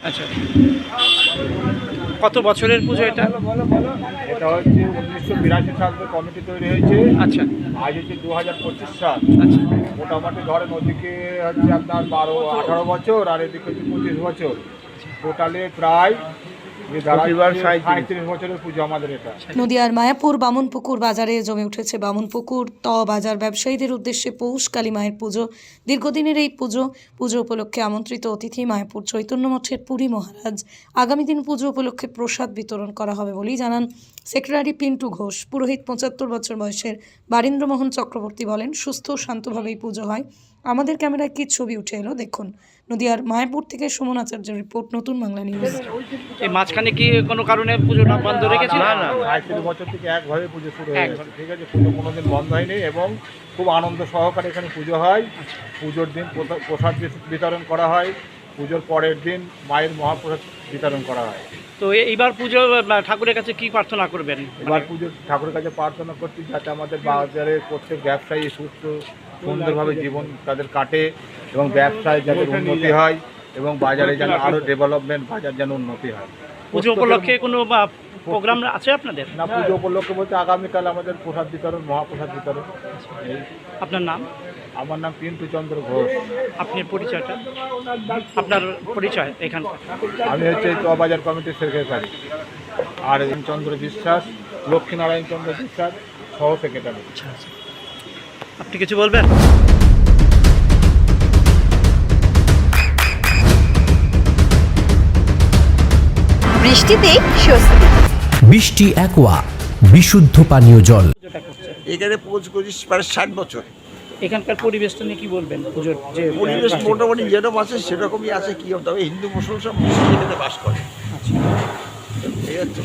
আচ্ছা, কত বছরের পুজো এটা? এটা হচ্ছে 1982 সাল থেকে কমিটি তৈরি হয়েছে। আচ্ছা আজ হচ্ছে 2025 সাল। আচ্ছা মোটামুটি ধরেন ওদিকে হচ্ছে আপনার 18 বছর আর এদিকে হচ্ছে 25 বছর, টোটালে প্রায় 37 বছরের পুজো আমাদের এটা। নদিয়ার মায়াপুর বামুনপুকুর বাজারে জমে উঠেছে বামুনপুকুর বাজার ব্যবসায়ীদের উদ্দেশ্যে পৌষ কালী মায়ের পুজো। দীর্ঘদিনের এই পুজো উপলক্ষে আমন্ত্রিত অতিথি মায়াপুর চৈতন্য মঠের পুরী মহারাজ। আগামী দিন পুজো উপলক্ষে প্রসাদ বিতরণ করা হবে বলেই জানান সেক্রেটারি পিন্টু ঘোষ। পুরোহিত 75 বছর বয়সের বারীন্দ্রমোহন চক্রবর্তী বলেন, সুস্থ শান্তভাবেই পুজো হয়। আমাদের ক্যামেরায় কি ছবি উঠে এলো দেখুন। নদিয়ার মায়াপুর থেকে সুমন আচার্যের রিপোর্ট, নতুন বাংলা নিউজ। এই মাঝখানে কি কোনো কারণে পুজোটা বন্ধ রেখেছে? না, 37 বছর থেকে একভাবে পুজো শুরু হয়ে গেছে। ঠিক আছে, পুজো কোনোদিন বন্ধ হয়নি এবং খুব আনন্দ সহকারে এখানে পুজো হয়। পুজোর দিন প্রসাদ বিতরণ করা হয়, পুজোর পরের দিন মায়ের মহাপ্রসাদ বিতরণ করা হয়। তো এইবার পুজো ঠাকুরের কাছে কি প্রার্থনা করবেন? এবার পুজো ঠাকুরের কাছে প্রার্থনা করছি যাতে আমাদের বাজারের প্রত্যেক ব্যবসায়ী সুস্থ সুন্দরভাবে জীবন তাদের কাটে এবং ব্যবসায় যাতে উন্নতি হয় এবং বাজারে যেন আরও ডেভেলপমেন্ট, বাজার যেন উন্নতি হয়। পুজো উপলক্ষে কোনো প্রোগ্রাম আছে আপনাদের? না, পুজো উপলক্ষে বলতে আগামীকাল আমাদের প্রসাদ বিতরণ, মহাপ্রসাদ বিতরণ। আপনার নাম? আমার নাম পিন্টু চন্দ্র ঘোষ। আপনার পরিচয়টা? আপনার পরিচয় এখানকার? আমি হচ্ছে বাজার কমিটির সেক্রেটারি, আর চন্দ্র বিশ্বাস, লক্ষ্মীনারায়ণ চন্দ্র বিশ্বাস সহ সেক্রেটারি। আপনি কিছু বলবেন? বৃষ্টিতে স্বস্তি। বৃষ্টি অ্যাকোয়া বিশুদ্ধ পানীয় জল। পুজোটা করছে এখানে পৌঁছ করিস প্রায় 60 বছর। এখানকার পরিবেশটা নিয়ে কি বলবেন? পুজোর যে পরিবেশ মোটামুটি যেরকম আছে সেরকমই আছে। কি তবে হিন্দু মুসলমান সব মিশিয়ে এখানে বাস করে। আচ্ছা, এই হচ্ছে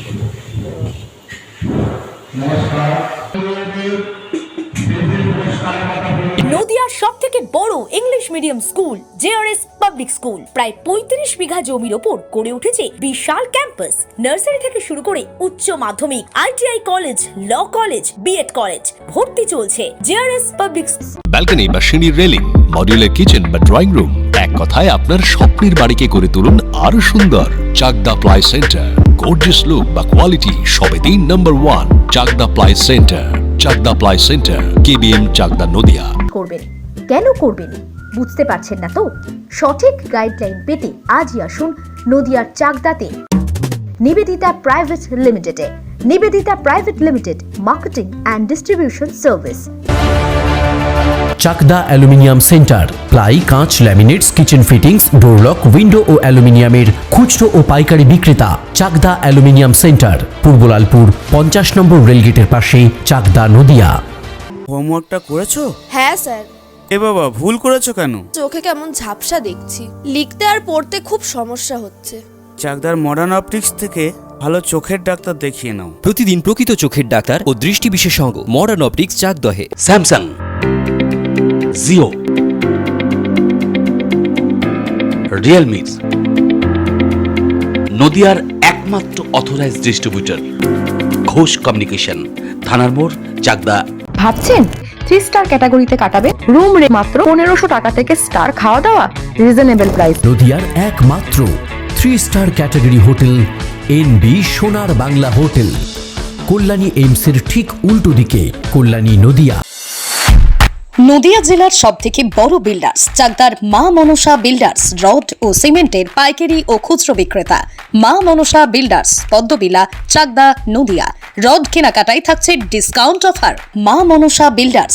নদিয়ার সব থেকে বড় English medium school JRS public school. প্রায় 35 বিঘা জমির ওপর গড়ে উঠেছে বিশাল ক্যাম্পাস। নার্সারি থেকে শুরু করে উচ্চ মাধ্যমিক, ITI college, law college, BEd college, ভর্তি চলছে জেআরএস পাবলিক। ব্যালকনি বা সিঁড়ির রেলিং, মডিউলার কিচেন বা ড্রয়িং রুম, এক কথায় আপনার স্বপ্নের বাড়িকে করে তুলুন আরো সুন্দর। Chakdah ply centre, gorgeous look বা কোয়ালিটি সবে 3 number 1 Chakdah ply centre. Chakdah ply centre, KBM, Chakdah, Nadia. করবেন কেন করবেন বুঝতে পারছেন না তো? সঠিক গাইডলাইন পেতে আজই আসুন নদিয়ার চাকদাতে নিবেদিতা প্রাইভেট লিমিটেডে। Nivedita private limited, marketing and distribution service. Chakdah aluminium centre, ply, কাঁচ, laminates, kitchen fittings, door lock, window ও অ্যালুমিনিয়ামের খুচরো ও পাইকারি বিক্রেতা। Chakdah aluminium centre, Purbalalpur 50 number রেলগেটের পাশে, চাকদা, নদিয়া। হোমওয়ার্কটা করেছো? হ্যাঁ স্যার। এ বাবা, ভুল করেছো কেন? চোখে কেমন ঝাপসা দেখছি, লিখতে আর পড়তে খুব সমস্যা হচ্ছে। চাকদার মডার্ন অপটিক্স থেকে ভালো চোখের ডাক্তার দেখিয়ে নাও। প্রতিদিন প্রকৃত চোখের ডাক্তার ও দৃষ্টি বিশেষজ্ঞ মডার্ন অপটিক্স, চাকদহে। স্যামসাং, জিও, রিয়েলমি, নদিয়ার একমাত্র অথরাইজড ডিস্ট্রিবিউটর ঘোষ কমিউনিকেশন, থানার মোড়, চাকদা। ভাবছেন 3 স্টার ক্যাটাগরিতে কাটাবেন? রুম রে মাত্র 1500 টাকা থেকে স্টার, খাওয়া দাওয়া রিজনেবল প্রাইস। নদিয়ার একমাত্র 3 স্টার ক্যাটাগরি হোটেল এনবি সোনার বাংলা হোটেল, কল্যাণী এইমসের ঠিক উল্টো দিকে, কল্যাণী, নদিয়া। নদিয়া জেলার সব থেকে বড় বিল্ডার্স চাকদার মা মনসা বিল্ডার্স, রড ও সিমেন্টের পাইকারি ও খুচরো বিক্রেতা। মা মনসা বিল্ডার্স, পদ্মবিলা, চাকদা, নদিয়া। রড কেনাকাটায় থাকছে ডিসকাউন্ট অফার। মা মনসা বিল্ডার্স,